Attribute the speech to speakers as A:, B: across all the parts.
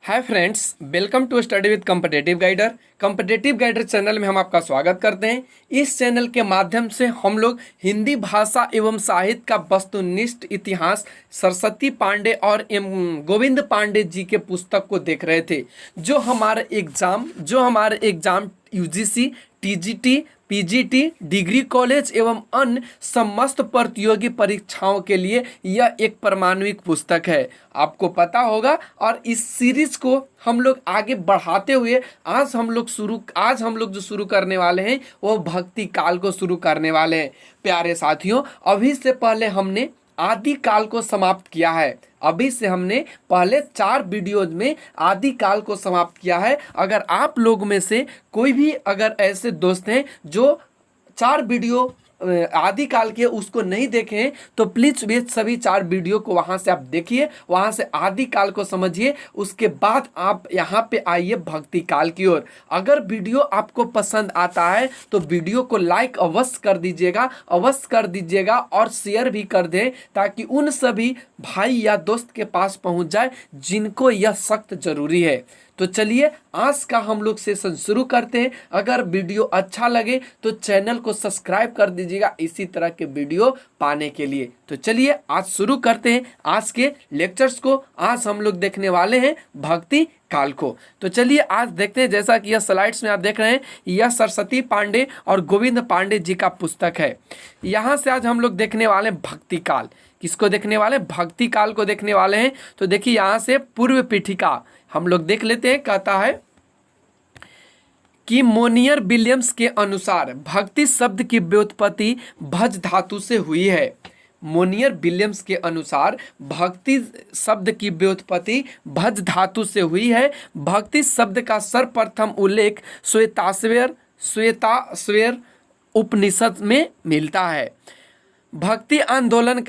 A: Hi friends, welcome to study with competitive guider. Competitive guider channel में हम आपका स्वागत करते हैं। इस चैनल के माध्यम से हम लोग हिंदी भाषा एवं साहित्य का वस्तुनिष्ठ इतिहास सरस्वती पांडे और गोविंद पांडे जी के पुस्तक को देख रहे थे, जो हमारे exam UGC, TGT, PGT, degree college एवं अन्य समस्त प्रतियोगी परीक्षाओं के लिए यह एक प्रमाणिक पुस्तक है, आपको पता होगा। और इस सीरीज को हम लोग आगे बढ़ाते हुए आज हम लोग जो शुरू करने वाले हैं वो भक्ति काल को शुरू करने वाले हैं। प्यारे साथियों, अभी से पहले हमने आदि काल को समाप्त किया है। अभी से हमने पहले 4 वीडियोज में आदि काल को समाप्त किया है। अगर आप लोग में से कोई भी अगर ऐसे दोस्त हैं जो 4 वीडियो आदि काल के उसको नहीं देखे हैं तो प्लीज वे सभी 4 वीडियो को वहां से आप देखिए, वहां से आदि काल को समझिए, उसके बाद आप यहाँ पे आइए भक्ति काल की ओर। अगर वीडियो आपको पसंद आता है तो वीडियो को लाइक अवश्य कर दीजिएगा और शेयर भी कर दें, ताकि उन सभी भाई या दोस्त के पास पहुंच जाए जिनको यह सख्त जरूरी है। तो चलिए आज का हम लोग सेशन शुरू करते हैं। अगर वीडियो अच्छा लगे तो चैनल को सब्सक्राइब कर दीजिएगा इसी तरह के वीडियो पाने के लिए। तो चलिए आज शुरू करते हैं आज के लेक्चर्स को। आज हम लोग देखने वाले हैं भक्ति काल को। तो चलिए आज देखते हैं। जैसा कि यह स्लाइड्स में आप देख रहे हैं, यह सरस्वती पांडे और गोविंद पांडे जी का पुस्तक है। यहाँ से आज हम लोग देखने वाले हैं भक्ति काल। किसको देखने वाले? भक्ति काल को देखने वाले हैं। तो देखिए यहाँ से पूर्व पीठिका हम लोग देख लेते हैं। कहता है कि मोनियर विलियम्स के अनुसार भक्ति शब्द की व्युत्पत्ति भज धातु से हुई है। मोनियर विलियम्स के अनुसार भक्ति शब्द की व्युत्पत्ति भज धातु से हुई है। भक्ति शब्द का सर्वप्रथम उल्लेख श्वेताश्वेर उपनिषद में मिलता है। भक्ति आंदोलन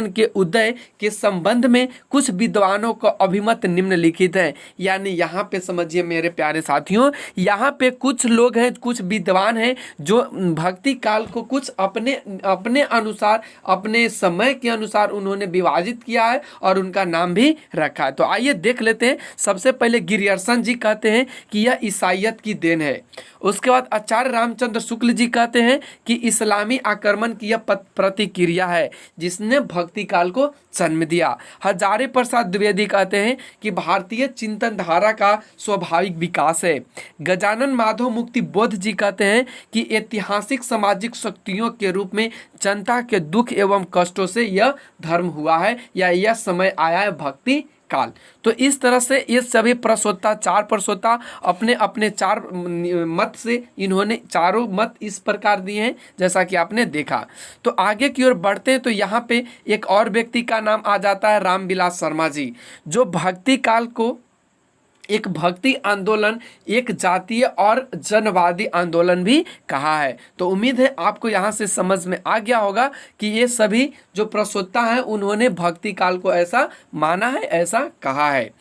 A: के उदय के संबंध में कुछ विद्वानों का अभिमत निम्नलिखित है। यानी यहाँ पे समझिए मेरे प्यारे साथियों, यहाँ पे कुछ लोग हैं, कुछ विद्वान हैं जो भक्ति काल को कुछ अपने अनुसार, अपने समय के अनुसार उन्होंने विभाजित किया है और उनका नाम भी रखा है। तो आइए देख लेते हैं। सबसे पहले गिरियर्सन जी कहते हैं कि यह ईसाइयत की देन है। उसके बाद आचार्य रामचंद्र शुक्ल जी कहते हैं कि इस्लामी आक्रमण की यह प्रतिक्रिया है जिसने भक्ति काल को जन्म दिया। हजारे प्रसाद द्विवेदी कहते हैं कि भारतीय चिंतन धारा का स्वाभाविक विकास है। गजानन माधव मुक्ति बोध जी कहते हैं कि ऐतिहासिक सामाजिक शक्तियों के रूप में जनता के दुख एवं कष्टों से यह धर्म हुआ है या यह समय आया है भक्ति काल। तो इस तरह से ये सभी चार प्रसोता अपने अपने 4 मत से इन्होंने चारों मत इस प्रकार दिए हैं जैसा कि आपने देखा। तो आगे की ओर बढ़ते हैं तो यहाँ पे एक और व्यक्ति का नाम आ जाता है, रामविलास शर्मा जी, जो भक्ति काल को एक भक्ति आंदोलन, एक जातीय और जनवादी आंदोलन भी कहा है। तो उम्मीद है आपको यहाँ से समझ में आ गया होगा कि ये सभी जो प्रस्तोता हैं उन्होंने भक्ति काल को ऐसा माना है, ऐसा कहा है।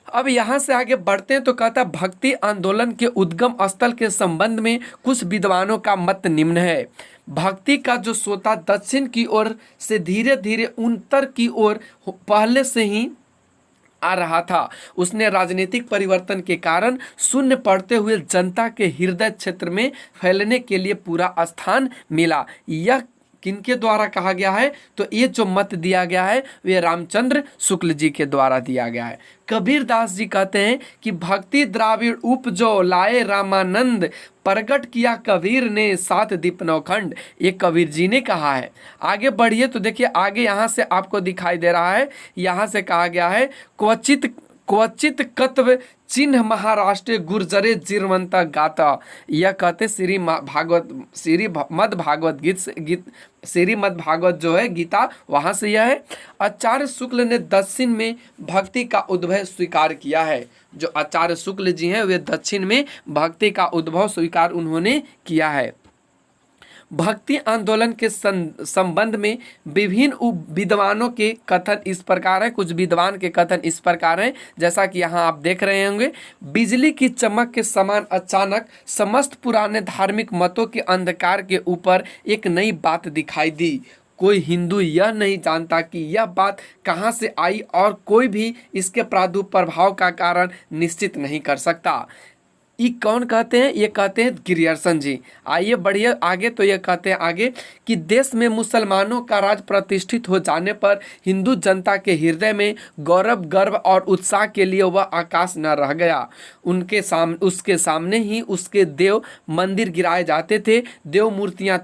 A: अब यहाँ से आगे बढ़ते हैं तो कहता है भक्ति आंदोलन के उद्गम स्थल के संबंध में कुछ विद्वानों का मत निम्न है। भक्ति का जो सोता दक्षिण की ओर से धीरे धीरे उत्तर की ओर पहले से ही आ रहा था। उसने राजनीतिक परिवर्तन के कारण शून्य पड़ते हुए जनता के हृदय क्षेत्र में फैलने के लिए पूरा स्थान मिला। यह किनके द्वारा कहा गया है? तो ये जो मत दिया गया है वे रामचंद्र शुक्ल जी के द्वारा दिया गया है। कबीर दास जी कहते हैं कि भक्ति द्राविड़ उपजो लाए रामानंद, प्रगट किया कबीर ने 7 दीप नौखंड। ये कबीर जी ने कहा है। आगे बढ़िए तो देखिए आगे यहाँ से आपको दिखाई दे रहा है, यहाँ से कहा गया है क्वचित कत्व चिन्ह महाराष्ट्र गुर्जरे जीर्वंत गाता। यह कहते श्रीमद् भागवत जो है गीता, वहां से यह है। आचार्य शुक्ल ने दक्षिण में भक्ति का उद्भव स्वीकार किया है। जो आचार्य शुक्ल जी हैं वे दक्षिण में भक्ति का उद्भव स्वीकार उन्होंने किया है। भक्ति आंदोलन के संबंध में विभिन्न विद्वानों के कथन इस प्रकार है। कुछ विद्वान के कथन इस प्रकार है जैसा कि यहाँ आप देख रहे होंगे। बिजली की चमक के समान अचानक समस्त पुराने धार्मिक मतों के अंधकार के ऊपर एक नई बात दिखाई दी। कोई हिंदू यह नहीं जानता कि यह बात कहाँ से आई और कोई भी इसके प्रादुर्भाव का कारण निश्चित नहीं कर सकता। ये कौन कहते हैं? ये कहते हैं ग्रियर्सन जी। आइए बढ़िए आगे। तो ये कहते हैं आगे कि देश में मुसलमानों का राज प्रतिष्ठित हो जाने पर हिंदू जनता के हृदय में गौरव, गर्व और उत्साह के लिए वह आकाश न रह गया। उसके सामने ही उसके देव मंदिर गिराए जाते थे, देव मूर्तियाँ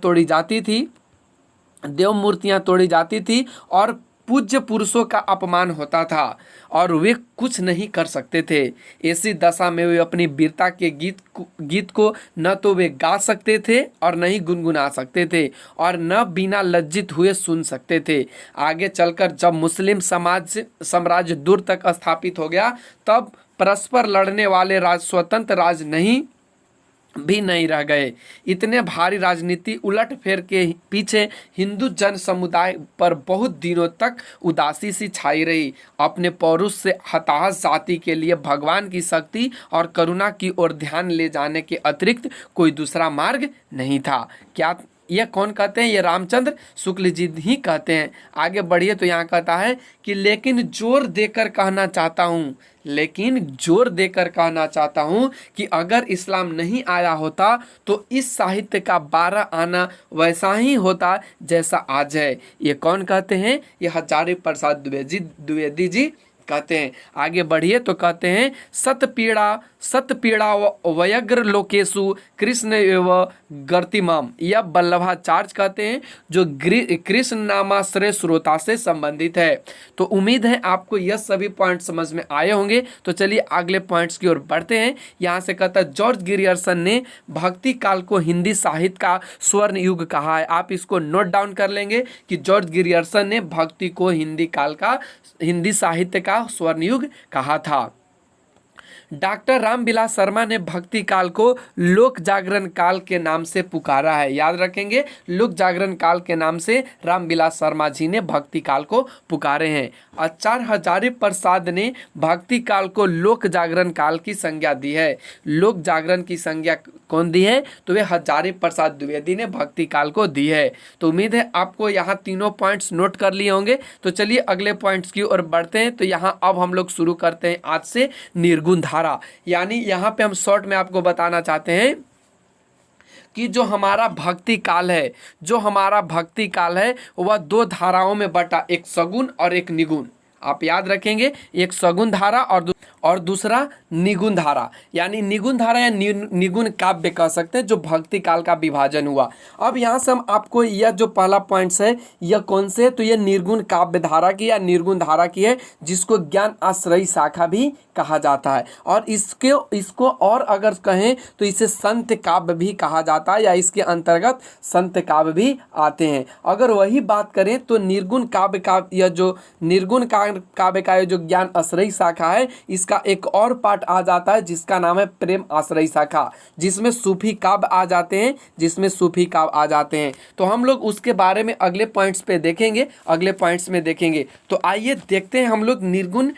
A: तोड़ी जाती थी और पूज्य पुरुषों का अपमान होता था और वे कुछ नहीं कर सकते थे। ऐसी दशा में वे अपनी वीरता के गीत को न तो वे गा सकते थे और न ही गुनगुना सकते थे और न बिना लज्जित हुए सुन सकते थे। आगे चलकर जब मुस्लिम साम्राज्य दूर तक स्थापित हो गया, तब परस्पर लड़ने वाले स्वतंत्र राज भी नहीं रह गए। इतने भारी राजनीति उलट फेर के पीछे हिंदू जन समुदाय पर बहुत दिनों तक उदासी सी छाई रही। अपने पौरुष से हताहत जाति के लिए भगवान की शक्ति और करुणा की ओर ध्यान ले जाने के अतिरिक्त कोई दूसरा मार्ग नहीं था। क्या यह कौन कहते हैं? ये रामचंद्र शुक्ल जी ही कहते हैं। आगे बढ़िए तो यहाँ कहता है कि लेकिन जोर देकर कहना चाहता हूँ कि अगर इस्लाम नहीं आया होता तो इस साहित्य का 12 आना वैसा ही होता जैसा आज है। ये कौन कहते हैं? ये हजारी प्रसाद द्विवेदी जी कहते हैं। आगे बढ़िए तो कहते हैं सत पीड़ा वयग्र लोकेशु कृष्ण एव गर्तिमाम। यह वल्लभाचार्य कहते हैं जो कृष्ण नामाश्रय श्रोता से संबंधित है। तो उम्मीद है आपको यह सभी पॉइंट समझ में आए होंगे। तो चलिए अगले पॉइंट्स की ओर बढ़ते हैं। यहाँ से कहता है जॉर्ज ग्रियर्सन ने भक्ति काल को हिंदी साहित्य का स्वर्ण युग कहा है। आप इसको नोट डाउन कर लेंगे कि जॉर्ज ग्रियर्सन ने भक्ति को हिंदी साहित्य का स्वर्ण युग कहा था। डॉक्टर रामविलास शर्मा ने भक्ति काल को लोक जागरण काल के नाम से पुकारा है। याद रखेंगे, लोक जागरण काल के नाम से रामविलास शर्मा जी ने भक्ति काल को पुकारे हैं। आचार्य हजारी प्रसाद ने भक्ति काल को लोक जागरण काल की संज्ञा दी है। लोक जागरण की संज्ञा कौन दी है? तो वे हजारी प्रसाद द्विवेदी ने भक्ति काल को दी है। तो उम्मीद है आपको यहाँ तीनों पॉइंट्स नोट कर लिए होंगे। तो चलिए अगले पॉइंट्स की ओर बढ़ते हैं। तो यहाँ अब हम लोग शुरू करते हैं आज से निर्गुण धारा। यानी यहाँ पे हम शॉर्ट में आपको बताना चाहते हैं कि जो हमारा भक्ति काल है वह 2 धाराओं में बटा, एक सगुण और एक निगुण। आप याद रखेंगे, एक सगुण धारा और दूसरा निगुण धारा। यानी निगुण धारा या निगुण काव्य कह सकते हैं जो भक्ति काल का विभाजन हुआ। अब यहाँ से हम आपको यह जो पहला पॉइंट्स है यह कौन से है? तो यह निर्गुण काव्य धारा की या निर्गुण धारा की है, जिसको ज्ञान आश्रयी शाखा भी कहा जाता है। और इसको और अगर कहें तो इसे संत काव्य भी कहा जाता है या इसके अंतर्गत संत काव्य भी आते हैं। अगर वही बात करें तो निर्गुण काव्य का यह जो निर्गुण काव्य का जो ज्ञान आश्रयी शाखा है, इसका एक और पार्ट आ जाता है जिसका नाम है प्रेम आश्रयी शाखा, जिसमें सूफी काव्य आ जाते हैं। तो हम लोग उसके बारे में अगले पॉइंट्स में देखेंगे। तो आइए देखते हैं हम लोग निर्गुण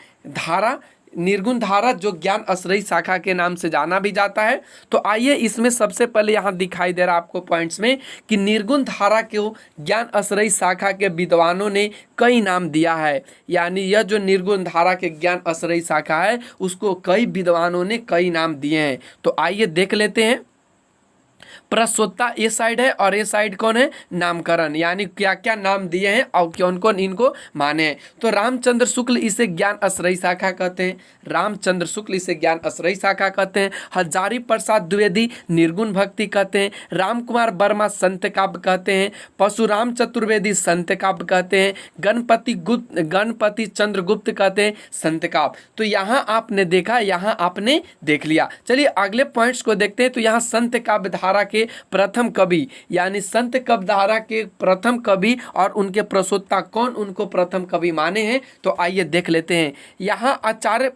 A: धारा जो ज्ञान आश्रयी शाखा के नाम से जाना भी जाता है। तो आइए इसमें सबसे पहले यहाँ दिखाई दे रहा आपको पॉइंट्स में कि निर्गुण धारा को ज्ञान आश्रयी शाखा के विद्वानों ने कई नाम दिया है। यानी यह जो निर्गुण धारा के ज्ञान आश्रयी शाखा है उसको कई विद्वानों ने कई नाम दिए हैं। तो आइए देख लेते हैं। प्रस्तोता ये साइड है और ये साइड कौन है? नामकरण। यानी क्या क्या नाम दिए हैं और कौन कौन इनको माने हैं। तो रामचंद्र शुक्ल इसे ज्ञान आश्रयी शाखा कहते हैं। हजारी प्रसाद द्विवेदी निर्गुण भक्ति कहते हैं। राम कुमार वर्मा संत काव्य कहते हैं। परशुराम चतुर्वेदी संत काव्य कहते हैं। गणपति चंद्रगुप्त कहते हैं संत काव्य। तो यहाँ आपने देखा, यहाँ आपने देख लिया। चलिए अगले पॉइंट्स को देखते हैं। तो यहाँ संत काव्य धारा के प्रथम कवि, यानी संत काव्य धारा के प्रथम कवि और उनके प्रस्तोता कौन उनको प्रथम कवि माने हैं। तो आइए देख लेते हैं। यहाँ आचार्य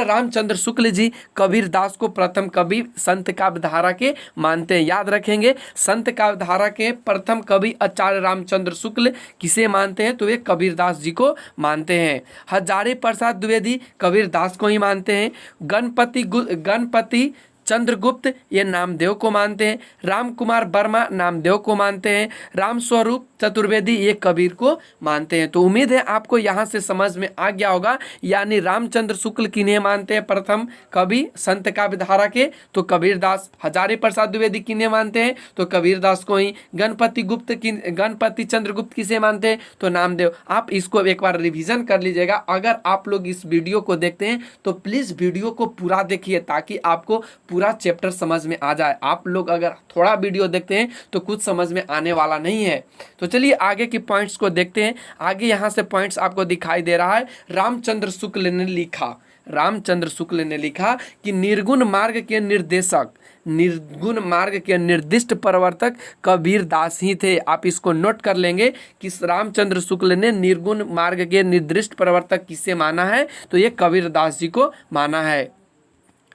A: रामचंद्र शुक्ल जी कबीरदास को प्रथम कवि संत काव्य धारा के मानते हैं। याद रखेंगे, संत काव्य धारा के प्रथम कवि आचार्य रामचंद्र शुक्ल किसे मानते हैं? तो वे कबीरदास जी को मानते हैं। हजारी प्रसाद द्विवेदी कबीरदास को ही मानते हैं। गणपति चंद्रगुप्त ये नामदेव को मानते हैं, राम कुमार वर्मा नामदेव को मानते हैं, राम स्वरूप चतुर्वेदी ये कबीर को मानते हैं। तो उम्मीद है आपको यहाँ से समझ में आ गया होगा। यानी रामचंद्र शुक्ल किन्हें मानते हैं प्रथम कवि संत काव्यधारा के, तो कबीरदास। हजारी प्रसाद द्विवेदी किन्हें मानते हैं, तो कबीरदास को ही। गणपति चंद्रगुप्त किसे मानते हैं, तो नामदेव। आप इसको एक बार रिवीजन कर लीजिएगा। अगर आप लोग इस वीडियो को देखते हैं तो प्लीज वीडियो को पूरा देखिए ताकि आपको पूरा चैप्टर समझ में आ जाए। आप लोग अगर थोड़ा वीडियो देखते हैं तो कुछ समझ में आने वाला नहीं है। तो चलिए आगे की पॉइंट्स को देखते हैं। आगे यहाँ से पॉइंट्स आपको दिखाई दे रहा है। रामचंद्र शुक्ल ने लिखा, रामचंद्र शुक्ल ने लिखा कि निर्गुण मार्ग के निर्देशक, निर्गुण मार्ग के निर्दिष्ट प्रवर्तक कबीरदास ही थे। आप इसको नोट कर लेंगे कि रामचंद्र शुक्ल ने निर्गुण मार्ग के निर्दिष्ट प्रवर्तक किसे माना है, तो ये कबीरदास जी को माना है।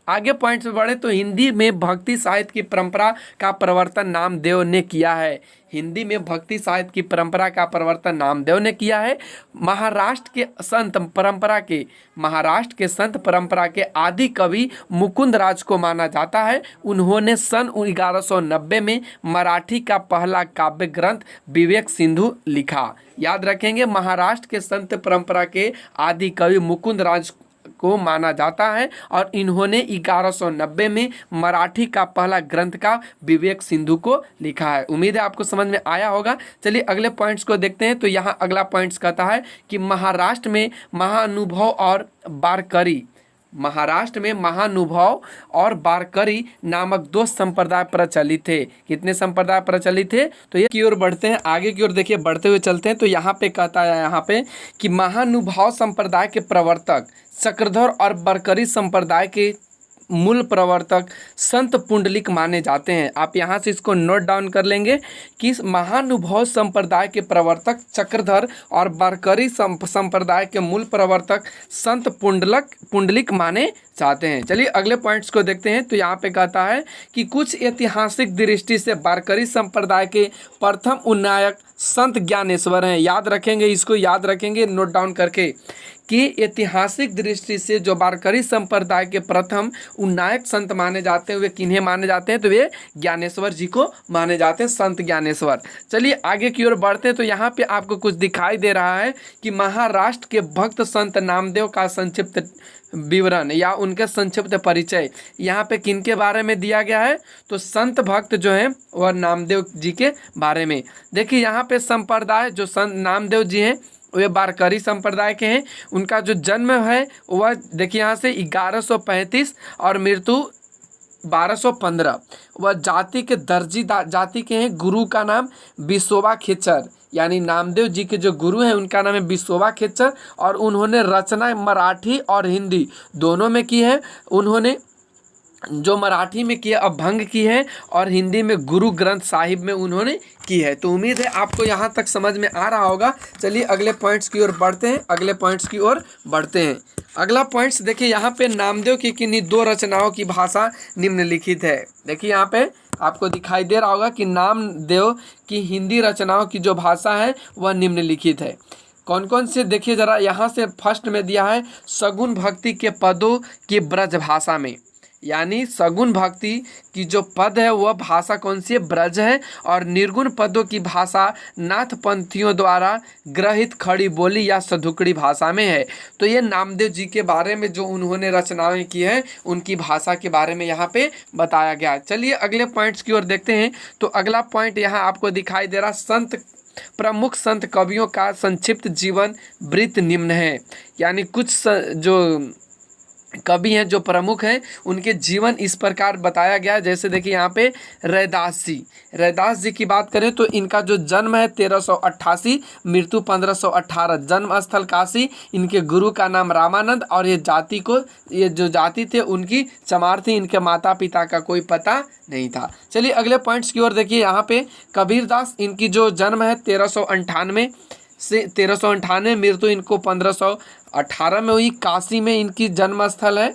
A: आगे पॉइंट्स में बढ़े तो हिंदी में भक्ति साहित्य की परंपरा का प्रवर्तन नामदेव ने किया है। हिंदी में भक्ति साहित्य की परंपरा का प्रवर्तन नामदेव ने किया है। महाराष्ट्र के संत परंपरा के आदि कवि मुकुंद राज को माना जाता है। उन्होंने सन 1190 में मराठी का पहला काव्य ग्रंथ विवेक सिंधु लिखा। याद रखेंगे, महाराष्ट्र के संत परंपरा के आदि कवि मुकुंद राज को माना जाता है और इन्होंने 1190 में मराठी का पहला ग्रंथ का विवेक सिंधु को लिखा है। उम्मीद है आपको समझ में आया होगा। चलिए अगले पॉइंट्स को देखते हैं। तो यहाँ अगला पॉइंट्स कहता है कि महाराष्ट्र में महानुभव और वारकरी, महाराष्ट्र में महानुभव और वारकरी नामक दो संप्रदाय प्रचलित थे। कितने संप्रदाय प्रचलित थे, तो ये की ओर बढ़ते हैं, आगे की ओर देखिए बढ़ते हुए चलते हैं। तो यहाँ पे कहता है यहाँ पे कि महानुभव संप्रदाय के प्रवर्तक चक्रधर और वारकरी संप्रदाय के मूल प्रवर्तक संत पुंडलिक माने जाते हैं। आप यहाँ से इसको नोट डाउन कर लेंगे कि महानुभव संप्रदाय के प्रवर्तक चक्रधर और वारकरी संप्रदाय के मूल प्रवर्तक संत पुंडलिक माने जाते हैं। चलिए अगले पॉइंट्स को देखते हैं। तो यहाँ पे कहता है कि कुछ ऐतिहासिक दृष्टि से वारकरी संप्रदाय के प्रथम उन्नायक संत ज्ञानेश्वर हैं। याद रखेंगे, इसको याद रखेंगे नोट डाउन करके कि ऐतिहासिक दृष्टि से जो वारकरी संप्रदाय के प्रथम उन्नायक संत माने जाते हैं वे किन्हें माने जाते हैं, तो वे ज्ञानेश्वर जी को माने जाते हैं, संत ज्ञानेश्वर। चलिए आगे की ओर बढ़ते हैं। तो यहाँ पे आपको कुछ दिखाई दे रहा है कि महाराष्ट्र के भक्त संत नामदेव का संक्षिप्त विवरण या उनके संक्षिप्त परिचय यहाँ पे किनके बारे में दिया गया है, तो संत भक्त जो हैं वह नामदेव जी के बारे में। देखिए यहाँ पे संप्रदाय जो संत नामदेव जी हैं वे वारकरी संप्रदाय के हैं। उनका जो जन्म है वह देखिए यहाँ से 1135 और मृत्यु 1215। वह जाति के दर्जी जाति के हैं। गुरु का नाम विसोबा खेचर, यानी नामदेव जी के जो गुरु हैं उनका नाम है विसोबा खेचर और उन्होंने रचना मराठी और हिंदी दोनों में की है। उन्होंने जो मराठी में की है अभंग की है और हिंदी में गुरु ग्रंथ साहिब में उन्होंने की है। तो उम्मीद है आपको यहाँ तक समझ में आ रहा होगा। चलिए अगले पॉइंट्स की ओर बढ़ते हैं, अगले पॉइंट्स की ओर बढ़ते हैं। अगला पॉइंट्स देखिए यहाँ पे नामदेव की किन्हीं दो रचनाओं की भाषा निम्नलिखित है। देखिए यहाँ पे आपको दिखाई दे रहा होगा कि नामदेव की हिंदी रचनाओं की जो भाषा है वह निम्नलिखित है। कौन कौन से देखिए जरा, यहाँ से फर्स्ट में दिया है सगुन भक्ति के पदों की ब्रज भाषा में, यानी सगुन भक्ति की जो पद है वह भाषा कौन सी है, ब्रज है। और निर्गुण पदों की भाषा नाथपंथियों द्वारा ग्रहित खड़ी बोली या सधुकड़ी भाषा में है। तो ये नामदेव जी के बारे में जो उन्होंने रचनाएं की है उनकी भाषा के बारे में यहाँ पे बताया गया। चलिए अगले पॉइंट्स की ओर देखते हैं। तो अगला पॉइंट यहाँ आपको दिखाई दे रहा प्रमुख संत कवियों का संक्षिप्त जीवन वृत्त निम्न है। यानी कुछ जो कवि हैं जो प्रमुख हैं उनके जीवन इस प्रकार बताया गया है। जैसे देखिए यहाँ पे रैदास जी की बात करें तो इनका जो जन्म है 1388, मृत्यु 1518, जन्म स्थल काशी, इनके गुरु का नाम रामानंद और ये जो जाति थे उनकी चमार थी, इनके माता पिता का कोई पता नहीं था। चलिए अगले पॉइंट्स की ओर देखिए। यहाँ पे कबीरदास, इनकी जो जन्म है 1398 से 1398, मृत्यु इनको 1518 में हुई। काशी में इनकी जन्म स्थल है।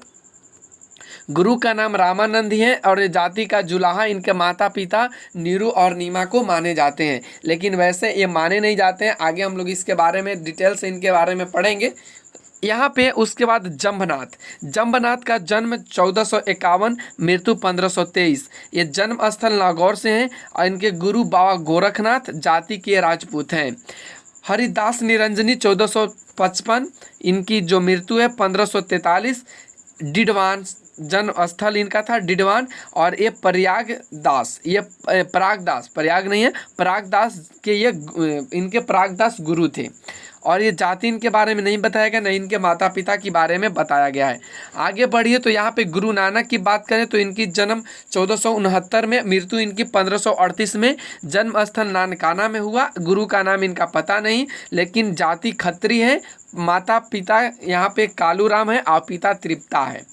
A: गुरु का नाम रामानंद ही है और ये जाति का जुलाहा, इनके माता पिता नीरू और नीमा को माने जाते हैं। लेकिन वैसे ये माने नहीं जाते हैं, आगे हम लोग इसके बारे में डिटेल से इनके बारे में पढ़ेंगे। यहाँ पे उसके बाद जम्भनाथ। जम्भनाथ का जन्म 1451, मृत्यु 1523। ये जन्म स्थल नागौर से हैं और इनके गुरु बाबा गोरखनाथ जाति के राजपूत हैं। हरिदास निरंजनी 1455, इनकी जो मृत्यु है 1543। डिडवान जन्म स्थल इनका था डिडवान। और ये प्रयागदास, ये परागदास, प्रयाग नहीं है, परागदास के ये इनके परागदास गुरु थे। और ये जाति इनके बारे में नहीं बताया गया, नहीं इनके माता पिता के बारे में बताया गया है। आगे बढ़िए तो यहाँ पे गुरु नानक की बात करें तो इनकी जन्म 1469 में, मृत्यु इनकी 1538 में। जन्म स्थल नानकाना में हुआ। गुरु का नाम इनका पता नहीं, लेकिन जाति खत्री है। माता पिता यहाँ पे कालूराम है और पिता तृप्ता है।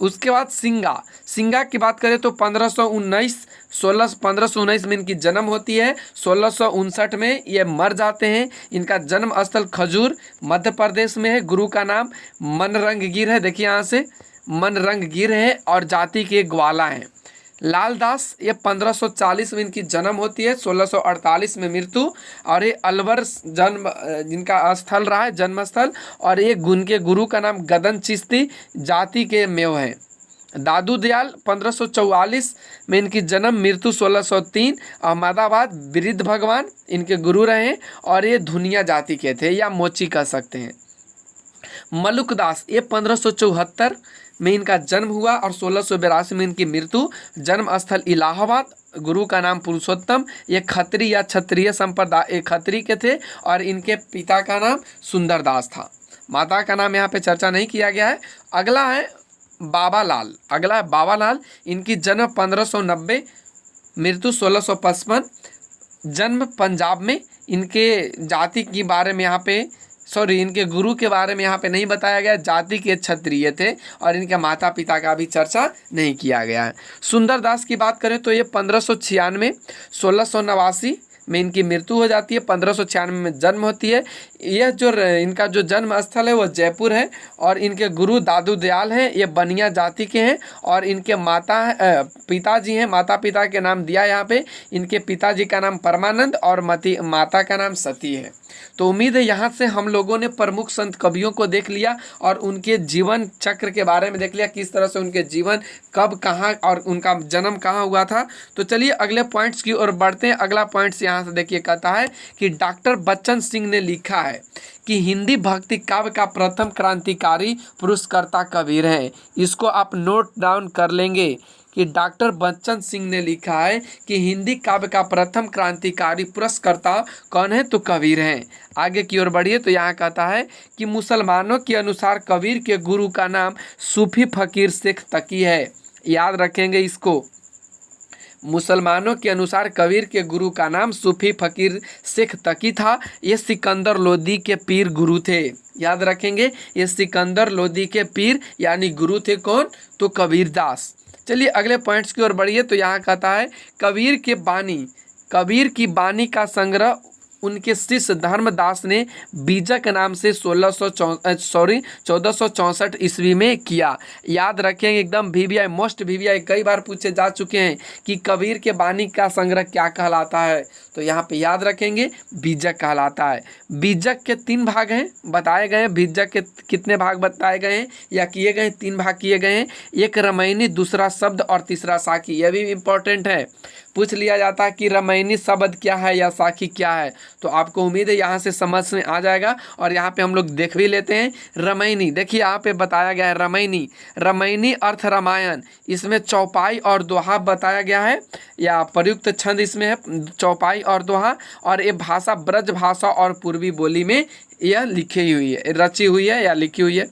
A: उसके बाद सिंगा की बात करें तो 1519 में इनकी जन्म होती है। 1659 में ये मर जाते हैं। इनका जन्म स्थल खजूर मध्य प्रदेश में है। गुरु का नाम मनरंगगीर है, देखिए यहाँ से मनरंगगीर है, और जाति के ग्वाला हैं। लालदास, ये 1540 में इनकी जन्म होती है, 1648 में मृत्यु। और ये अलवर जन्म जिनका स्थल रहा है, जन्म स्थल। और ये उनके गुरु का नाम गदन चिश्ती जाति के मेव हैं। दादू दयाल 1544 में इनकी जन्म, मृत्यु 1603। अहमदाबाद वृद्ध भगवान इनके गुरु रहे और ये धुनिया जाति के थे या मोची कह सकते हैं। मलुकदास, ये 1574 में इनका जन्म हुआ और 1682 में इनकी मृत्यु। जन्म स्थल इलाहाबाद। गुरु का नाम पुरुषोत्तम। ये खत्री या क्षत्रिय संप्रदाय खत्री के थे और इनके पिता का नाम सुंदरदास था। माता का नाम यहाँ पे चर्चा नहीं किया गया है। अगला है बाबालाल। इनकी जन्म 1590, मृत्यु 1655। जन्म पंजाब में। इनके जाति के बारे में यहाँ पे इनके गुरु के बारे में यहाँ पे नहीं बताया गया। जाति के क्षत्रिय थे और इनके माता पिता का भी चर्चा नहीं किया गया है। सुंदरदास की बात करें तो ये 1596, 1689 में इनकी मृत्यु हो जाती है। 1596 में जन्म होती है। यह जो इनका जो जन्म स्थल है वो जयपुर है और इनके गुरु दादू दयाल हैं। ये बनिया जाति के हैं और इनके पिताजी हैं। माता पिता के नाम दिया यहाँ पे। इनके पिताजी का नाम परमानंद और माता का नाम सती है। तो उम्मीद है यहाँ से हम लोगों ने प्रमुख संत कवियों को देख लिया और उनके जीवन चक्र के बारे में देख लिया, किस तरह से उनके जीवन कब कहाँ और उनका जन्म कहाँ हुआ था। तो चलिए अगले पॉइंट्स की ओर बढ़ते हैं। अगला पॉइंट्स यहाँ से देखिए, कहता है कि डॉक्टर बच्चन सिंह ने लिखा है कि हिंदी भक्ति काव्य का प्रथम क्रांतिकारी पुरस्कर्ता कबीर है। इसको आप नोट डाउन कर लेंगे कि डॉक्टर बच्चन सिंह ने लिखा है कि हिंदी काव्य का प्रथम क्रांतिकारी पुरस्कर्ता कौन है, तो कबीर हैं। आगे की ओर बढ़िए तो यहाँ कहता है कि मुसलमानों के अनुसार कबीर के गुरु का नाम सूफी फकीर शेख तकी है। याद रखेंगे इसको। मुसलमानों के अनुसार कबीर के गुरु का नाम सूफी फकीर शेख तकी था। ये सिकंदर लोदी के पीर गुरु थे। याद रखेंगे, ये सिकंदर लोदी के पीर यानी गुरु थे कौन, तो कबीरदास। चलिए अगले पॉइंट्स की ओर बढ़िए तो यहाँ कहता है कबीर की बानी का संग्रह उनके शिष्य धर्मदास ने बीजक नाम से 1464 ईस्वी में किया। याद रखेंगे एकदम VVI मोस्ट VVI कई बार पूछे जा चुके हैं कि कबीर के बानी का संग्रह क्या कहलाता है, तो यहाँ पे याद रखेंगे बीजक कहलाता है। बीजक के 3 भाग हैं बताए गए हैं। बीजक के कितने भाग बताए गए हैं या किए गए हैं, 3 भाग किए गए हैं। एक रामायणी, दूसरा शब्द और तीसरा साखी। यह भी इम्पोर्टेंट है, पूछ लिया जाता है कि रामायणी शब्द क्या है या साखी क्या है, तो आपको उम्मीद है यहाँ से समझ में आ जाएगा। और यहाँ पे हम लोग देख भी लेते हैं। रामायणी देखिए यहाँ पे बताया गया है। रामायणी अर्थ रामायण। इसमें चौपाई और दोहा बताया गया है या प्रयुक्त छंद इसमें है, चौपाई और दोहा। और ये भाषा ब्रज भाषा और पूर्वी बोली में यह लिखी हुई है, रची हुई है या लिखी हुई है।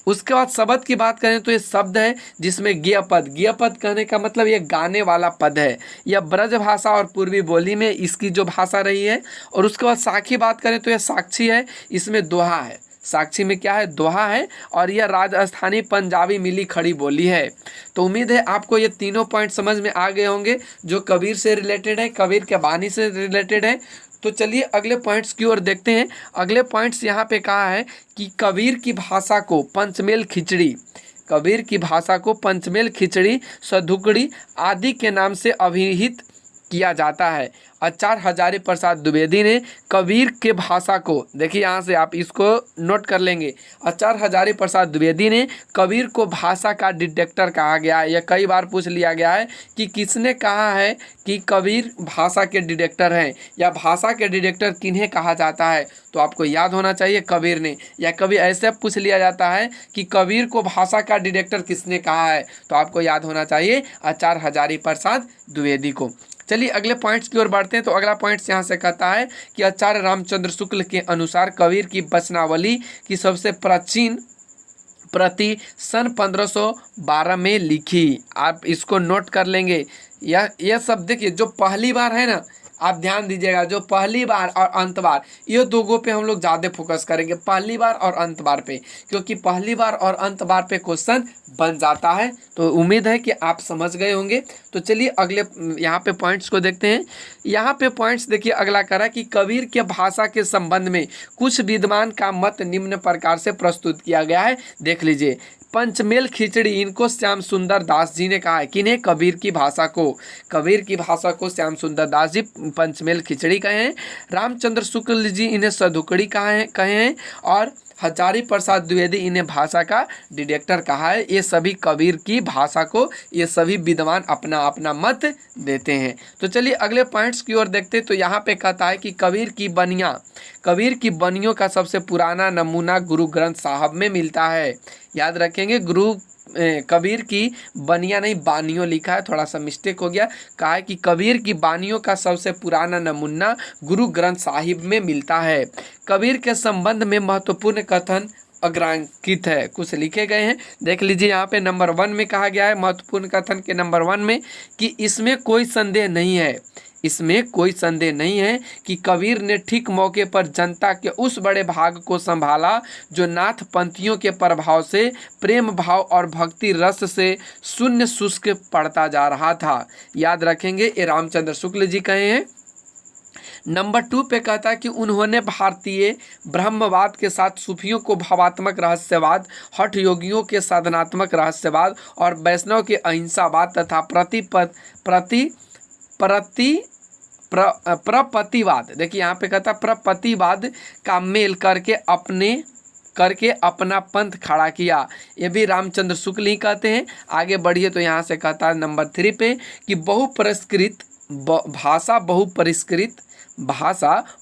A: उसके बाद शब्द की बात करें तो ये शब्द है जिसमें गेय पद कहने का मतलब ये गाने वाला पद है। यह ब्रज भाषा और पूर्वी बोली में इसकी जो भाषा रही है। और उसके बाद साखी बात करें तो यह साक्षी है, इसमें दोहा है। साक्षी में क्या है, दोहा है। और यह राजस्थानी पंजाबी मिली खड़ी बोली है। तो उम्मीद है आपको ये तीनों पॉइंट समझ में आ गए होंगे जो कबीर से रिलेटेड है, कबीर के बानी से रिलेटेड है। तो चलिए अगले पॉइंट्स की ओर देखते हैं। अगले पॉइंट्स यहाँ पे कहा है कि कबीर की भाषा को पंचमेल खिचड़ी, सधुकड़ी आदि के नाम से अभिहित किया जाता है। आचार्य हजारी प्रसाद द्विवेदी ने कबीर के भाषा को, देखिए यहाँ से आप इसको नोट कर लेंगे, आचार्य हजारी प्रसाद द्विवेदी ने कबीर को भाषा का डिटेक्टर कहा गया है। यह कई बार पूछ लिया गया है कि किसने कहा है कि कबीर भाषा के डिटेक्टर हैं, या भाषा के डिटेक्टर किन्हें कहा जाता है, तो आपको याद होना चाहिए कबीर ने। या कभी ऐसे पूछ लिया जाता है कि कबीर को भाषा का डिटेक्टर किसने कहा है, तो आपको याद होना चाहिए आचार्य हजारी प्रसाद द्विवेदी को। चलिए अगले पॉइंट्स की ओर बढ़ते हैं। तो अगला पॉइंट्स यहाँ से कहता है कि आचार्य रामचंद्र शुक्ल के अनुसार कबीर की वचनावली की सबसे प्राचीन प्रति सन 1512 में लिखी। आप इसको नोट कर लेंगे। यह सब देखिए, जो पहली बार है ना, आप ध्यान दीजिएगा, जो पहली बार और अंत बार, ये दोगों पे हम लोग ज़्यादा फोकस करेंगे, पहली बार और अंत बार पे, क्योंकि पहली बार और अंत बार पे क्वेश्चन बन जाता है। तो उम्मीद है कि आप समझ गए होंगे। तो चलिए अगले यहाँ पे पॉइंट्स को देखते हैं। यहाँ पे पॉइंट्स देखिए, अगला करा कि कबीर के भाषा के संबंध में कुछ विद्वान का मत निम्न प्रकार से प्रस्तुत किया गया है, देख लीजिए। पंचमेल खिचड़ी, इनको श्याम सुंदर दास जी ने कहा है। किन्हें? कबीर की भाषा को। कबीर की भाषा को श्याम सुंदर दास जी पंचमेल खिचड़ी कहे हैं। रामचंद्र शुक्ल जी इन्हें सधुकड़ी कहे हैं, और हजारी प्रसाद द्विवेदी इन्हें भाषा का डिटेक्टर कहा है। ये सभी कबीर की भाषा को, ये सभी विद्वान अपना अपना मत देते हैं। तो चलिए अगले पॉइंट्स की ओर देखते हैं। तो यहाँ पे कहता है कि कबीर की बनियों का सबसे पुराना नमूना गुरु ग्रंथ साहब में मिलता है। याद रखेंगे, कबीर की बनिया नहीं, बानियों लिखा है, थोड़ा सा मिस्टेक हो गया। कहा है कि कबीर की बानियों का सबसे पुराना नमूना गुरु ग्रंथ साहिब में मिलता है। कबीर के संबंध में महत्वपूर्ण कथन अग्रांकित है, कुछ लिखे गए हैं, देख लीजिए। यहाँ पे नंबर 1 में कहा गया है, महत्वपूर्ण कथन के नंबर 1 में, कि इसमें कोई संदेह नहीं है कि कबीर ने ठीक मौके पर जनता के उस बड़े भाग को संभाला जो नाथ पंथियों के प्रभाव से, प्रेम भाव और भक्ति रस से शून्य शुष्क पड़ता जा रहा था। याद रखेंगे, ये रामचंद्र शुक्ल जी कहे हैं। नंबर 2 पे कहता है कि उन्होंने भारतीय ब्रह्मवाद के साथ सूफियों को भावात्मक रहस्यवाद, हठ योगियों के साधनात्मक रहस्यवाद और वैष्णव के अहिंसावाद तथा प्रपतिवाद, देखिए यहाँ पे कहता प्रपतिवाद का मेल करके अपना पंथ खड़ा किया। ये भी रामचंद्र शुक्ल ही कहते हैं। आगे बढ़िए तो यहाँ से कहता है नंबर 3 पे कि भाषा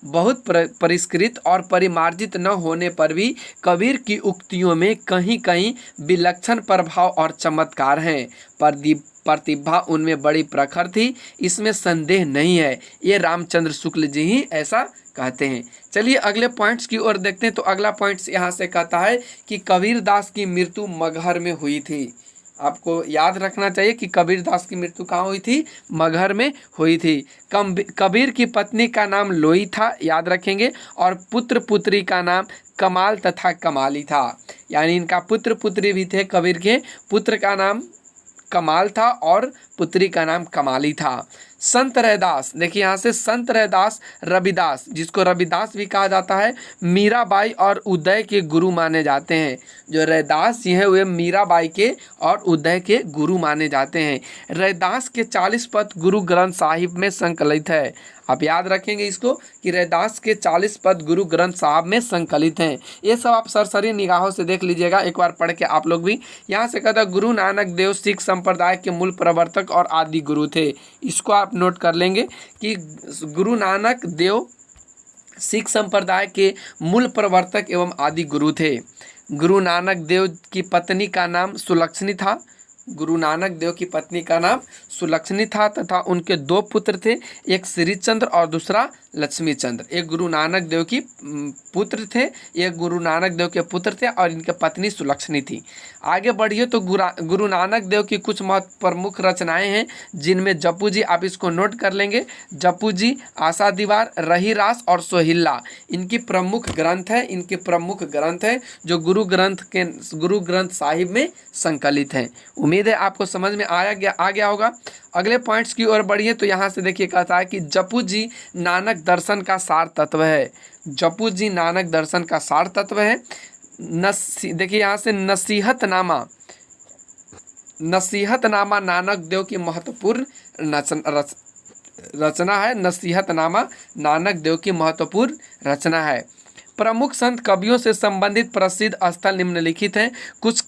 A: बहुत परिष्कृत और परिमार्जित न होने पर भी कबीर की उक्तियों में कहीं कहीं विलक्षण प्रभाव और चमत्कार हैं। प्रतिभा उनमें बड़ी प्रखर थी, इसमें संदेह नहीं है। ये रामचंद्र शुक्ल जी ही ऐसा कहते हैं। चलिए अगले पॉइंट्स की ओर देखते हैं। तो अगला पॉइंट्स यहाँ से कहता है कि कबीरदास की मृत्यु मगहर में हुई थी। आपको याद रखना चाहिए कि कबीरदास की मृत्यु कहाँ हुई थी? मगहर में हुई थी। कबीर की पत्नी का नाम लोई था, याद रखेंगे, और पुत्र पुत्री का नाम कमाल तथा कमाली था। यानी इनका पुत्र पुत्री भी थे। कबीर के पुत्र का नाम कमाल था और पुत्री का नाम कमाली था। संत रैदास, देखिए यहाँ से संत रैदास रविदास, जिसको रविदास भी कहा जाता है, मीराबाई और उदय के गुरु माने जाते हैं। जो रैदास जी हैं वे मीराबाई के और उदय के गुरु माने जाते हैं। रैदास के 40 पद गुरु ग्रंथ साहिब में संकलित है। आप याद रखेंगे इसको कि रैदास के 40 पद गुरु ग्रंथ साहब में संकलित हैं। ये सब आप सरसरी निगाहों से देख लीजिएगा, एक बार पढ़ के आप लोग भी। यहाँ से कहता है गुरु नानक देव सिख संप्रदाय के मूल प्रवर्तक और आदि गुरु थे। इसको आप नोट कर लेंगे कि गुरु नानक देव सिख संप्रदाय के मूल प्रवर्तक एवं आदि गुरु थे। गुरु नानक देव की पत्नी का नाम सुलक्षणी था। गुरु नानक देव की पत्नी का नाम सुलक्षणी था तथा उनके 2 पुत्र थे, एक श्रीचंद्र और दूसरा लक्ष्मी चंद्र। एक गुरु नानक देव की पुत्र थे, एक गुरु नानक देव के पुत्र थे और इनके पत्नी सुलक्षणी थी। आगे बढ़िए तो गुरु नानक देव की कुछ प्रमुख रचनाएं हैं, जिनमें जपू जी, आप इसको नोट कर लेंगे, जपू जी, आशा दीवार, रही रास और सोहिल्ला इनकी प्रमुख ग्रंथ है जो गुरु ग्रंथ साहिब में संकलित हैं। उम्मीद है आपको समझ में आ गया होगा। अगले पॉइंट्स की ओर बढ़िए तो यहाँ से देखिए कहता है कि जपू जी नानक दर्शन का सार तत्व है। जपू जी नानक दर्शन का सार तत्व है। देखिए यहाँ से नसीहतनामा नानक देव की महत्वपूर्ण रचना है। नसीहतनामा नानक देव की महत्वपूर्ण रचना है। प्रमुख संत कवियों से संबंधित प्रसिद्ध स्थल निम्नलिखित हैं। कुछ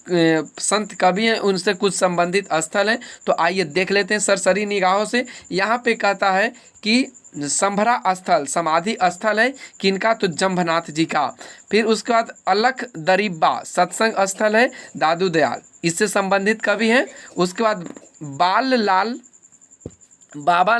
A: संत कवि हैं, उनसे कुछ संबंधित स्थल हैं, तो आइए देख लेते हैं सरसरी निगाहों से। यहाँ पे कहता है कि संभरा स्थल समाधि स्थल है किनका, तो जम्भनाथ जी का। फिर उसके बाद अलख दरीबा सत्संग स्थल है दादू दयाल, इससे संबंधित कवि हैं। उसके बाद बाबा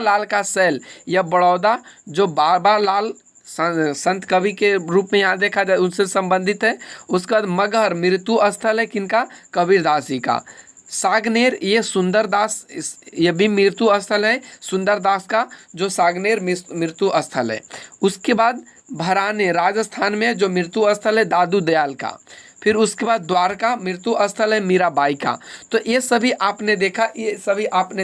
A: लाल का शैल या बड़ौदा, जो बाबा लाल संत कवि के रूप में यहाँ देखा जाए उनसे संबंधित है। उसके बाद मगहर मृत्यु स्थल है किनका, कबीरदास जी का। सागनेर ये सुंदरदास, ये भी मृत्यु स्थल है सुंदरदास का, जो सागनेर मृत्यु स्थल है। उसके बाद भराने राजस्थान में जो मृत्यु स्थल है दादू दयाल का। फिर उसके बाद द्वारका मृत्यु स्थल है मीराबाई का। तो ये सभी आपने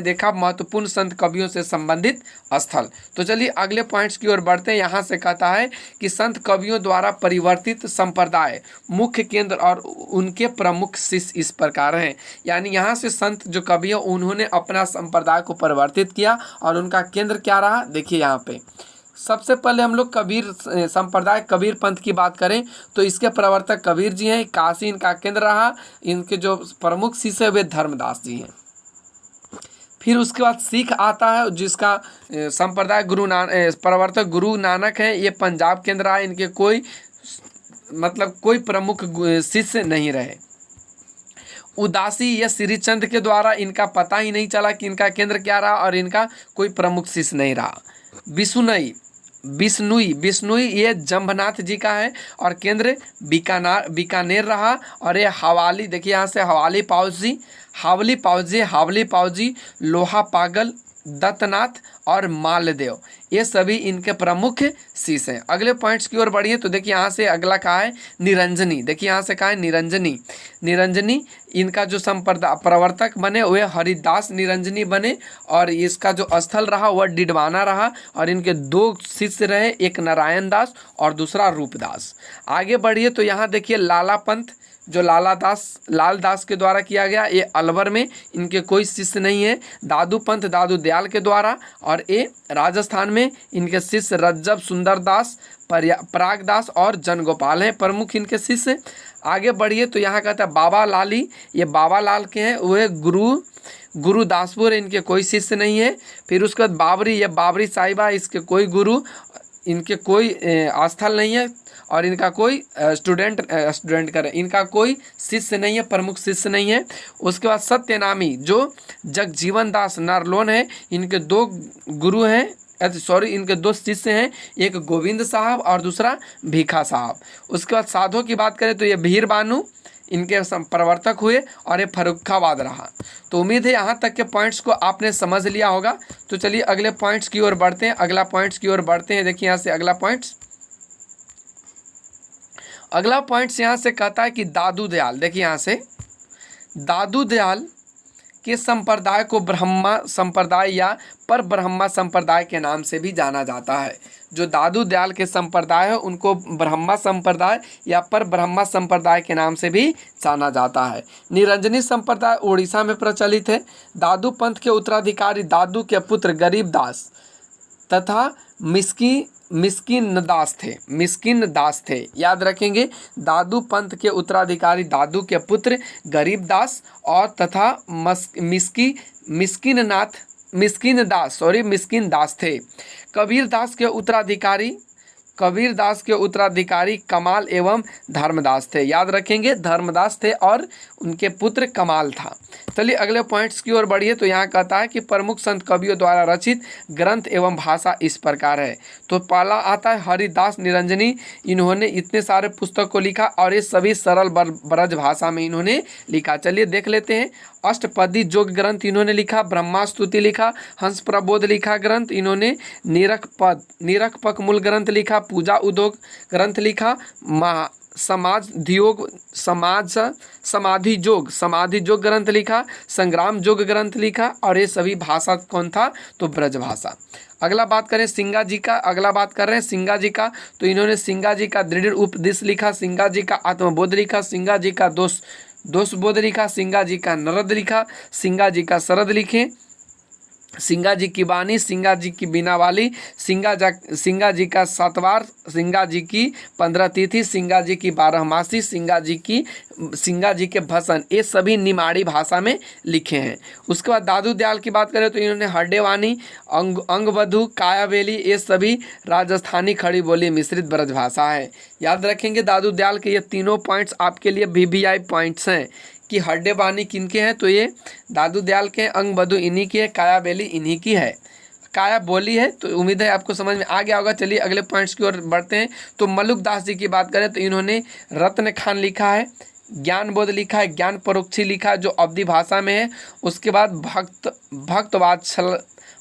A: देखा महत्वपूर्ण संत कवियों से संबंधित स्थल। तो चलिए अगले पॉइंट्स की ओर बढ़ते हैं। यहाँ से कहता है कि संत कवियों द्वारा परिवर्तित संप्रदाय, मुख्य केंद्र और उनके प्रमुख शिष्य इस प्रकार हैं। यानी यहाँ से संत जो कवि हैं उन्होंने अपना संप्रदाय को परिवर्तित किया और उनका केंद्र क्या रहा, देखिए यहाँ पे सबसे पहले हम लोग कबीर संप्रदाय कबीर पंथ की बात करें तो इसके प्रवर्तक कबीर जी हैं। काशी इनका केंद्र रहा। इनके जो प्रमुख शिष्य वे धर्मदास जी हैं। फिर उसके बाद सिख आता है जिसका संप्रदाय प्रवर्तक गुरु नानक है। ये पंजाब केंद्र रहा। इनके कोई प्रमुख शिष्य नहीं रहे। उदासी या श्रीचंद के द्वारा इनका पता ही नहीं चला कि इनका केंद्र क्या रहा और इनका कोई प्रमुख शिष्य नहीं रहा। बिश्नोई ये जम्भनाथ जी का है और केंद्र बीकानेर रहा। और ये हवाली, देखिए यहाँ से हावली पावजी लोहा पागल दत्तनाथ और मालदेव, ये सभी इनके प्रमुख शिष्य हैं। अगले पॉइंट्स की ओर बढ़िए तो देखिए यहाँ से अगला कहा है निरंजनी। देखिए यहाँ से कहा है निरंजनी इनका जो संप्रदाय प्रवर्तक बने वह हरिदास निरंजनी बने और इसका जो स्थल रहा वह डिडवाना रहा। और इनके दो शिष्य रहे, एक नारायण दास और दूसरा रूपदास। आगे बढ़िए तो यहाँ देखिए लाला पंथ जो लाल दास के द्वारा किया गया, ये अलवर में, इनके कोई शिष्य नहीं है। दादू पंथ दादू दयाल के द्वारा, और ये राजस्थान में इनके शिष्य रज्जब सुंदरदास परागदास और जनगोपाल हैं प्रमुख इनके शिष्य। आगे बढ़िए तो यहाँ कहता है बाबा लाली, ये बाबा लाल के हैं, वह गुरुदासपुर, इनके कोई शिष्य नहीं है। फिर उसके बाद बाबरी, ये बाबरी साहिबा, इसके कोई गुरु, इनके कोई स्थल नहीं है और इनका कोई इनका कोई शिष्य नहीं है, प्रमुख शिष्य नहीं है। उसके बाद सत्यनामी जो जगजीवन दास नारलोन है, इनके दो गुरु हैं, इनके दो शिष्य हैं, एक गोविंद साहब और दूसरा भीखा साहब। उसके बाद साधु की बात करें तो ये भीर बानू इनके प्रवर्तक हुए और ये फर्रुखाबाद रहा। तो उम्मीद है यहाँ तक के पॉइंट्स को आपने समझ लिया होगा। तो चलिए अगले पॉइंट्स की ओर बढ़ते हैं। देखिए यहाँ से अगला पॉइंट्स यहाँ से कहता है कि दादू दयाल, देखिए यहाँ से दादू दयाल के संप्रदाय को ब्रह्मा संप्रदाय या पर ब्रह्मा संप्रदाय के नाम से भी जाना जाता है। जो दादू दयाल के संप्रदाय है उनको ब्रह्मा संप्रदाय या पर ब्रह्मा संप्रदाय के नाम से भी जाना जाता है। निरंजनी संप्रदाय उड़ीसा में प्रचलित है। दादू पंथ के उत्तराधिकारी दादू के पुत्र गरीब दास तथा मिस्किन दास थे। याद रखेंगे, दादू पंथ के उत्तराधिकारी दादू के पुत्र गरीब दास और तथा मिस्किन दास थे। कबीर दास के उत्तराधिकारी कमाल एवं धर्मदास थे। याद रखेंगे, धर्मदास थे और उनके पुत्र कमाल था। चलिए अगले पॉइंट्स की ओर बढ़िए तो यहाँ कहता है कि प्रमुख संत कवियों द्वारा रचित ग्रंथ एवं भाषा इस प्रकार है। तो पहला आता है हरिदास निरंजनी, इन्होंने इतने सारे पुस्तक को लिखा और ये सभी सरल ब्रज भाषा में इन्होंने लिखा। चलिए देख लेते हैं। अष्टपदी जोग ग्रंथ इन्होंने लिखा, ब्रह्मास्तुति लिखा, हंस प्रबोध लिखा ग्रंथ इन्होंने, निरखपक मूल ग्रंथ लिखा, पूजा उद्योग ग्रंथ लिखा, समाधि जोग ग्रंथ लिखा, संग्राम जोग ग्रंथ लिखा। और ये सभी भाषा कौन था, तो ब्रज भाषा। अगला बात करें सिंगा जी का, तो इन्होंने सिंगा जी का दृढ़ उपदेश लिखा, सिंगा जी का आत्मबोध लिखा, सिंगा जी का दोष बोध लिखा, सिंगा जी का नरद लिखा, सिंगा जी का शरद लिखे। सिंगा जी की बानी, सिंगा जी की बीना वाली, सिंगा जी का सतवार, सिंगा जी की 15 तिथि, सिंगा जी की 12 मासी, सिंगा जी के भसन, ये सभी निमाड़ी भाषा में लिखे हैं। उसके बाद दादू दयाल की बात करें तो इन्होंने हड्डेवानी, अंगवधु, कायावेली, ये सभी राजस्थानी खड़ी बोली मिश्रित ब्रज भाषा है। याद रखेंगे दादू दयाल के ये तीनों पॉइंट्स आपके लिए VVI पॉइंट्स हैं कि हड्डे बानी किनके हैं, तो ये दादू दयाल के, अंग बधु इन्हीं की है, काया बेली इन्हीं की है, काया बोली है। तो उम्मीद है आपको समझ में आ गया होगा। चलिए अगले पॉइंट्स की ओर बढ़ते हैं। तो मलुक दास जी की बात करें तो इन्होंने रत्न खान लिखा है, ज्ञान बोध लिखा है, ज्ञान परोक्षी लिखा है जो अवधी भाषा में है। उसके बाद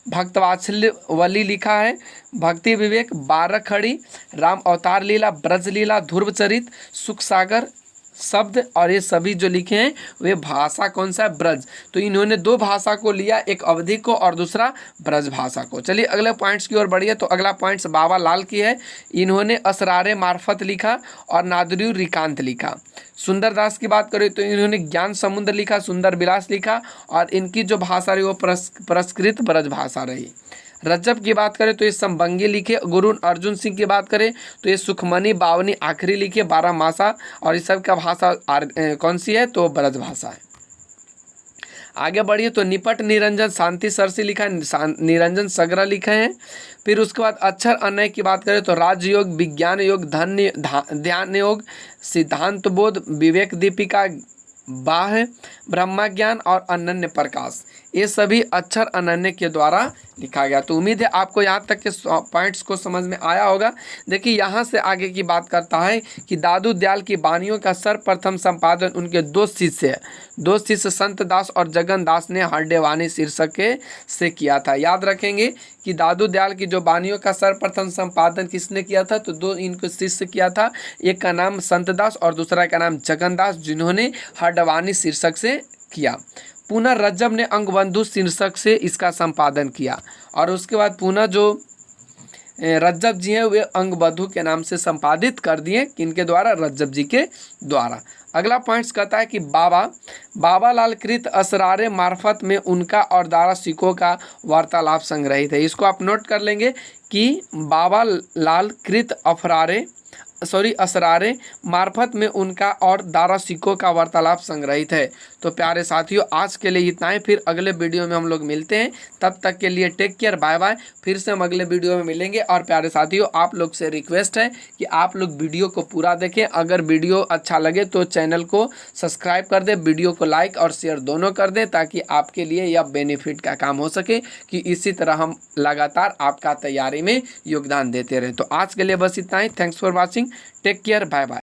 A: भक्तवात्सल्य वली लिखा है, भक्ति विवेक, 12 खड़ी, राम अवतार लीला, ब्रज लीला, ध्रुव चरित, सुख सागर शब्द, और ये सभी जो लिखे हैं वे भाषा कौन सा है, ब्रज। तो इन्होंने दो भाषा को लिया, एक अवधी को और दूसरा ब्रज भाषा को। चलिए अगले पॉइंट्स की ओर बढ़िए। तो अगला पॉइंट्स बाबा लाल की है, इन्होंने असरारे मार्फत लिखा और नादुरी रिकांत लिखा। सुंदर दास की बात करें तो इन्होंने ज्ञान समुद्र लिखा, सुंदर विलास लिखा, और इनकी जो भाषा रही वो प्रस्कृत ब्रज भाषा रही। रज्जब की बात करें तो ये संबंगी लिखे। गुरु अर्जुन सिंह की बात करें तो ये सुखमनी, बावनी, आखिरी लिखे, 12 मासा, और इस सब का भाषा कौन सी है, तो ब्रज भाषा है। आगे बढ़िए। तो निपट निरंजन शांति सरसी लिखा है, निरंजन सगरा लिखे हैं। फिर उसके बाद अक्षर अनय की बात करें तो राजयोग, विज्ञान योग, ध्यान योग, सिद्धांत बोध, विवेक दीपिका, बाह्य ब्रह्मा ज्ञान और अनन्य प्रकाश, ये सभी अक्षर अनन्य के द्वारा लिखा गया। तो उम्मीद है आपको यहाँ तक के पॉइंट्स को समझ में आया होगा। देखिए यहाँ से आगे की बात करता है कि दादू दयाल की बानियों का सर्वप्रथम संपादन उनके दो शिष्य संत दास और जगन दास ने हड्डेवानी शीर्षक के से किया था। याद रखेंगे कि दादू दयाल की जो बानियों का सर्वप्रथम संपादन किसने किया था, तो दो इनको शिष्य किया था, एक का नाम संत दास और दूसरा का नाम जगन दास, जिन्होंने हड्डवानी शीर्षक से किया। पुनः रज्जब ने अंगबंधु शीर्षक से इसका संपादन किया, और उसके बाद पुनः जो रज्जब जी हैं वे अंगबंधु के नाम से संपादित कर दिए, किनके द्वारा, रज्जब जी के द्वारा। अगला पॉइंट्स कहता है कि बाबा लाल कृत असरारे मार्फत में उनका और दारा सिकों का वार्तालाप संग्रहित है। इसको आप नोट कर लेंगे कि बाबा लाल कृत असरारे मार्फत में उनका और दारा सिकों का वार्तालाप संग्रहित है। तो प्यारे साथियों आज के लिए इतना ही, फिर अगले वीडियो में हम लोग मिलते हैं। तब तक के लिए टेक केयर, बाय बाय। फिर से हम अगले वीडियो में मिलेंगे। और प्यारे साथियों आप लोग से रिक्वेस्ट है कि आप लोग वीडियो को पूरा देखें। अगर वीडियो अच्छा लगे तो चैनल को सब्सक्राइब कर दें, वीडियो को लाइक और शेयर दोनों कर दें, ताकि आपके लिए यह बेनिफिट का काम हो सके कि इसी तरह हम लगातार आपका तैयारी में योगदान देते रहें। तो आज के लिए बस इतना ही। Thanks for watching, take care, bye bye.